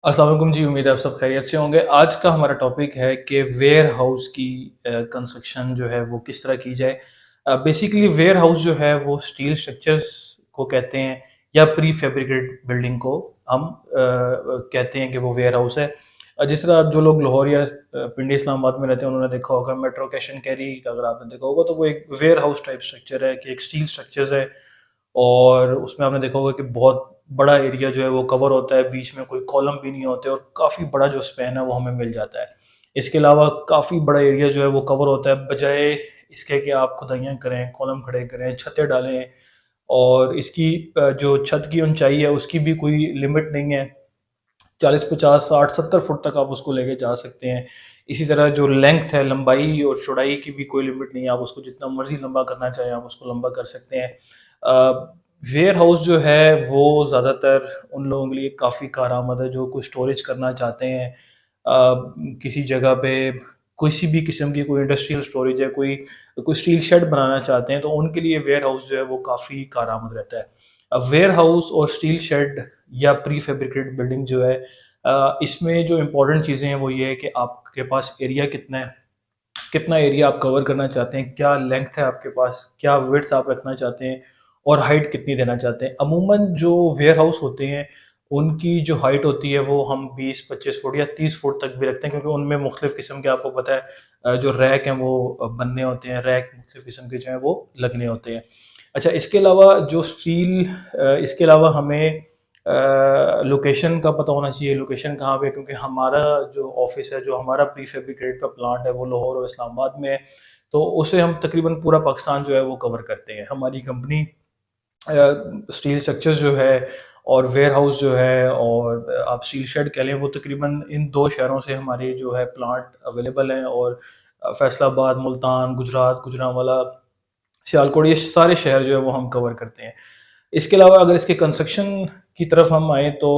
अस्सलाम वालेकुम जी। उम्मीद है आप सब खैरियत से होंगे। आज का हमारा टॉपिक है कि वेयर हाउस की कंस्ट्रक्शन जो है वो किस तरह की जाए। बेसिकली वेयर हाउस जो है वो स्टील स्ट्रक्चर्स को कहते हैं या प्री फैब्रिकेटेड बिल्डिंग को हम कहते हैं कि वो वेयर हाउस है। जिस तरह जो लोग लाहौर या पिंडी इस्लामाबाद में रहते हैं उन्होंने देखा होगा मेट्रो कैश एंड कैरी का, अगर आपने देखा होगा तो वो एक वेयर हाउस टाइप स्ट्रक्चर है कि एक स्टील स्ट्रक्चर्स है और उसमें आपने देखा होगा कि बहुत बड़ा एरिया जो है वो कवर होता है, बीच में कोई कॉलम भी नहीं होते और काफ़ी बड़ा जो स्पैन है वो हमें मिल जाता है। इसके अलावा काफ़ी बड़ा एरिया जो है वो कवर होता है, बजाय इसके कि आप खुदाइयाँ करें, कॉलम खड़े करें, छतें डालें। और इसकी जो छत की ऊंचाई है उसकी भी कोई लिमिट नहीं है। 40, 50, 60, 70 फुट तक आप उसको लेके जा सकते हैं। इसी तरह जो लेंथ है, लंबाई और चौड़ाई की भी कोई लिमिट नहीं है, आप उसको जितना मर्जी लंबा करना चाहें आप उसको लंबा कर सकते हैं। वेयर हाउस जो है वो ज़्यादातर उन लोगों के लिए काफ़ी कारआमद है जो कोई स्टोरेज करना चाहते हैं। किसी जगह पे किसी भी किस्म की कोई इंडस्ट्रियल स्टोरेज है, कोई कोई स्टील शेड बनाना चाहते हैं तो उनके लिए वेयर हाउस जो है वो काफ़ी कारआमद रहता है। अब वेयर हाउस और स्टील शेड या प्री फैब्रिकेटेड बिल्डिंग जो है, इसमें जो इम्पोर्टेंट चीज़ें हैं वो ये है कि आपके पास एरिया कितना है, कितना एरिया आप कवर करना चाहते हैं, क्या लेंथ है आपके पास, क्या विड्थ आप रखना चाहते हैं और हाइट कितनी देना चाहते हैं। अमूमन जो वेयर हाउस होते हैं उनकी जो हाइट होती है वो हम 20, 25 फुट या 30 फुट तक भी रखते हैं, क्योंकि उनमें मुख्तलिफ किस्म के, आपको पता है, जो रैक हैं वो बनने होते हैं, रैक मुख्तलिफ किस्म के जो हैं वो लगने होते हैं। अच्छा, इसके अलावा जो स्टील, इसके अलावा हमें लोकेशन का पता होना चाहिए, लोकेशन कहाँ पे है, क्योंकि हमारा जो ऑफिस है, जो हमारा प्री फैब्रिकेटेड का प्लांट है वो लाहौर और इस्लामाबाद में है। तो उसे हम तकरीबन पूरा पाकिस्तान जो है वो कवर करते हैं। हमारी कंपनी स्टील स्ट्रक्चर्स जो है और वेयर हाउस जो है और आप स्टील शेड कह लें, वो तकरीबन इन दो शहरों से हमारे जो है प्लांट अवेलेबल हैं। और फैसलाबाद, मुल्तान, गुजरात, गुजरांवाला, सियालकोट, ये सारे शहर जो है वो हम कवर करते हैं। इसके अलावा अगर इसके कंस्ट्रक्शन की तरफ हम आए तो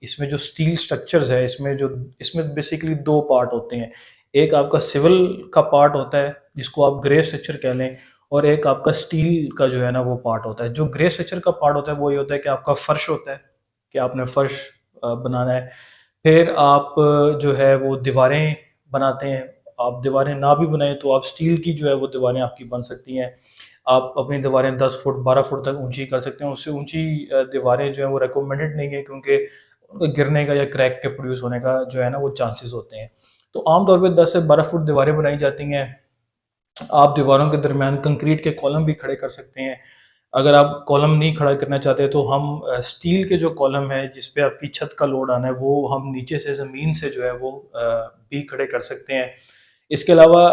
इसमें जो स्टील स्ट्रक्चर्स है, इसमें बेसिकली दो पार्ट होते हैं। एक आपका सिविल का पार्ट होता है जिसको आप ग्रे स्ट्रक्चर कह लें, और एक आपका स्टील का जो है ना वो पार्ट होता है। जो ग्रे स्ट्रक्चर का पार्ट होता है वो ये होता है कि आपका फर्श होता है, कि आपने फर्श बनाना है। फिर आप जो है वो दीवारें बनाते हैं। आप दीवारें ना भी बनाएं तो आप स्टील की जो है वो दीवारें आपकी बन सकती हैं। आप अपनी दीवारें 10 फुट 12 फुट तक ऊंची कर सकते हैं। उससे ऊंची दीवारें जो है वो रिकमेंडेड नहीं है, क्योंकि उनके गिरने का या क्रैक के प्रोड्यूस होने का जो है ना वो चांसेस होते हैं। तो आमतौर पर 10 से 12 फुट दीवारें बनाई जाती हैं। आप दीवारों के दरमियान कंक्रीट के कॉलम भी खड़े कर सकते हैं। अगर आप कॉलम नहीं खड़ा करना चाहते तो हम स्टील के जो कॉलम है जिस पे आपकी छत का लोड आना है वो हम नीचे से ज़मीन से जो है वो भी खड़े कर सकते हैं। इसके अलावा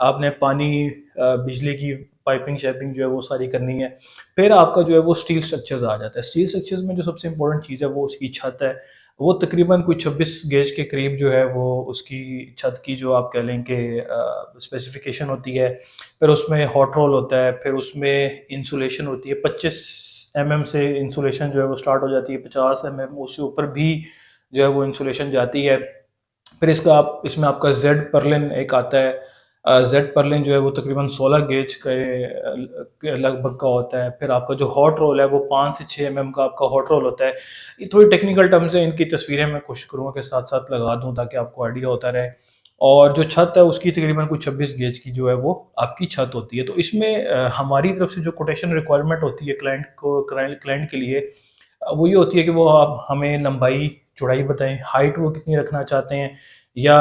आपने पानी, बिजली की पाइपिंग शाइपिंग जो है वो सारी करनी है। फिर आपका जो है वो स्टील स्ट्रक्चर्स आ जाता है। स्टील स्ट्रक्चर्स में जो सबसे इम्पोर्टेंट चीज़ है वो उसकी छत है। वो तकरीबन कोई 26 गेज के करीब जो है वो उसकी छत की जो आप कह लें कि स्पेसिफिकेशन होती है। फिर उसमें हॉट रोल होता है, फिर उसमें इंसुलेशन होती है। 25 mm से इंसुलेशन जो है वो स्टार्ट हो जाती है, 50 mm उससे ऊपर भी जो है वो इंसुलेशन जाती है। फिर इसमें आपका जेड पर्लिन एक आता है। जेड पर्लिन जो है वो तकरीबन 16 गेज के लगभग का होता है। फिर आपका जो हॉट रोल है वो 5 से 6 mm का आपका हॉट रोल होता है। ये थोड़ी टेक्निकल टर्म्स है, इनकी तस्वीरें मैं कोशिश करूँगा के साथ साथ लगा दूँ ताकि आपको आइडिया होता रहे। और जो छत है उसकी तकरीबन कुछ 26 गेज की जो है वो आपकी छत होती है। तो इसमें हमारी तरफ से जो कोटेशन रिक्वायरमेंट होती है क्लाइंट के लिए, वो ये होती है कि वो आप हमें लंबाई चौड़ाई बताएं, हाइट वो कितनी रखना चाहते हैं। या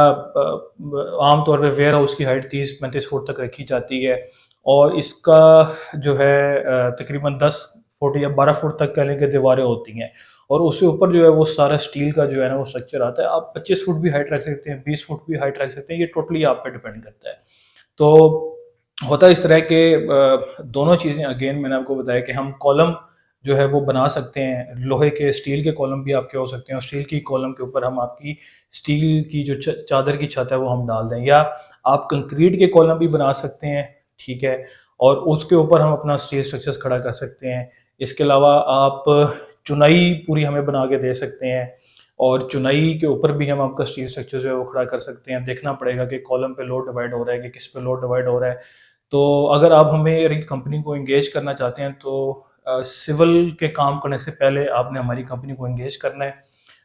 आम तौर पे वेयर हाउस की हाइट 30 35 फुट तक रखी जाती है। और इसका जो है तकरीबन 10 फुट या 12 फुट तक कह लें कि दीवारें होती हैं। और उससे ऊपर जो है वो सारा स्टील का जो है ना वो स्ट्रक्चर आता है। आप 25 फुट भी हाइट रख सकते हैं, 20 फुट भी हाइट रख सकते हैं, ये टोटली आप पे डिपेंड करता है। तो होता इस तरह के दोनों चीज़ें, अगेन मैंने आपको बताया कि हम कॉलम जो है वो बना सकते हैं, लोहे के स्टील के कॉलम भी आपके हो सकते हैं, और स्टील की कॉलम के ऊपर हम आपकी स्टील की जो चादर की छत है वो हम डाल दें। या आप कंक्रीट के कॉलम भी बना सकते हैं, ठीक है, और उसके ऊपर हम अपना स्टील स्ट्रक्चर्स खड़ा कर सकते हैं। इसके अलावा आप चुनाई पूरी हमें बना के दे सकते हैं, और चुनाई के ऊपर भी हम आपका स्टील स्ट्रक्चर जो है वो खड़ा कर सकते हैं। देखना पड़ेगा कि कॉलम पे लोड डिवाइड हो रहा है कि किस पे लोड डिवाइड हो रहा है। तो अगर आप हमें कंपनी को इंगेज करना चाहते हैं तो सिविल के काम करने से पहले आपने हमारी कंपनी को इंगेज करना है।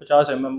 50